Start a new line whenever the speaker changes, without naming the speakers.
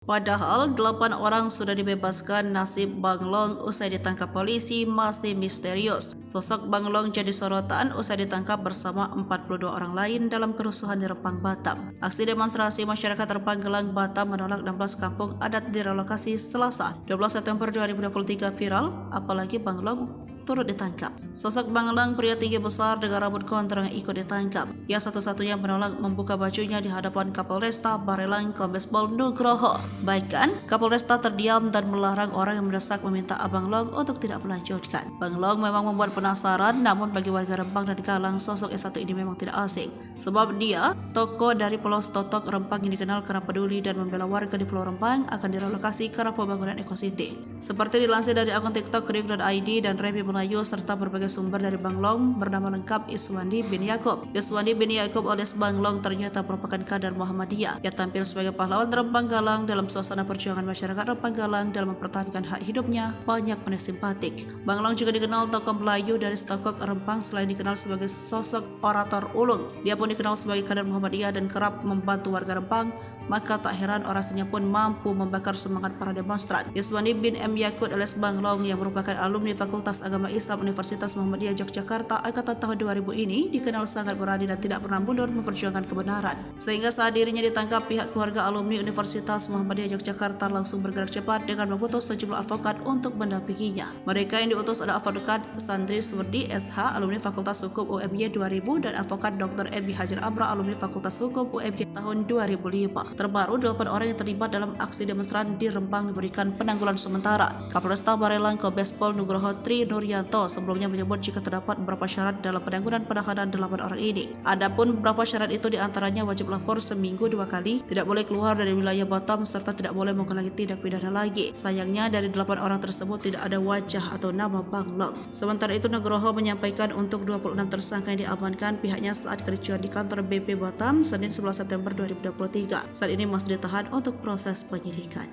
Padahal 8 orang sudah dibebaskan, nasib Bang Long usai ditangkap polisi masih misterius. Sosok Bang Long jadi sorotan usai ditangkap bersama 42 orang lain dalam kerusuhan di Rempang, Batam. Aksi demonstrasi masyarakat Rempang, Gelang, Batam menolak 16 kampung adat direlokasi Selasa 12 September 2023 viral, apalagi Bang Long turut ditangkap. Sosok Bang Long, pria tinggi besar dengan rambut gondrong, ikut ditangkap. Ia satu-satunya menolak membuka bajunya di hadapan Kapolresta Barelang Kombes Pol Nugroho. Bahkan, Kapolresta terdiam dan melarang orang yang mendesak meminta Abang Long untuk tidak melanjutkan. Bang Long memang membuat penasaran, namun bagi warga Rempang dan Galang, sosok S1 ini memang tidak asing. Sebab dia, tokoh dari Pulau Stotok Rempang yang dikenal karena peduli dan membela warga di Pulau Rempang akan direlokasi ke arah pembangunan Eco City. Seperti dilansir dari akun TikTok kriuk.id dan Revi Melayu serta berbagai sumber dari Bang Long bernama lengkap Iswandi bin Yaakob. Iswandi bin Yaakob alias Bang Long ternyata merupakan kader Muhammadiyah. Ia tampil sebagai pahlawan Rempang Galang dalam suasana perjuangan masyarakat Rempang Galang dalam mempertahankan hak hidupnya. Banyak penuh simpatik. Bang Long juga dikenal tokoh Melayu dari Stokok Rempang selain dikenal sebagai sosok orator ulung. Dia pun dikenal sebagai kader Muhammadiyah dan kerap membantu warga Rempang, maka tak heran orasinya pun mampu membakar semangat para demonstran. Iswandi bin M. Yaakob alias Bang Long yang merupakan alumni Fakultas Agama Islam Universitas Muhammadiyah Yogyakarta angkatan tahun 2000 ini dikenal sangat berani dan tidak pernah mundur memperjuangkan kebenaran. Sehingga saat dirinya ditangkap, pihak keluarga alumni Universitas Muhammadiyah Yogyakarta langsung bergerak cepat dengan mengutus sejumlah advokat untuk mendampinginya. Mereka yang diutus adalah advokat Sandri Suwerdi SH alumni Fakultas Hukum UMY 2000 dan advokat Dr. Ebi Hajar Abra alumni Fakultas Hukum UMY tahun 2005. Terbaru 8 orang yang terlibat dalam aksi demonstran di Rempang diberikan penanggulan sementara. Kapolresta Barelang Kombes Pol Nugroho Tri Nuryanto sebelumnya menyebut jika terdapat beberapa syarat dalam penanggulan penahanan 8 orang ini. Adapun beberapa syarat itu diantaranya wajib lapor seminggu 2 kali, tidak boleh keluar dari wilayah Batam, serta tidak boleh mengulangi tindak pidana lagi. Sayangnya dari 8 orang tersebut tidak ada wajah atau nama Bang Long. Sementara itu Nugroho menyampaikan untuk 26 tersangka yang diamankan pihaknya saat kericuan di kantor BP Batam Senin 11 September 2023. Saat ini masih ditahan untuk proses penyidikan.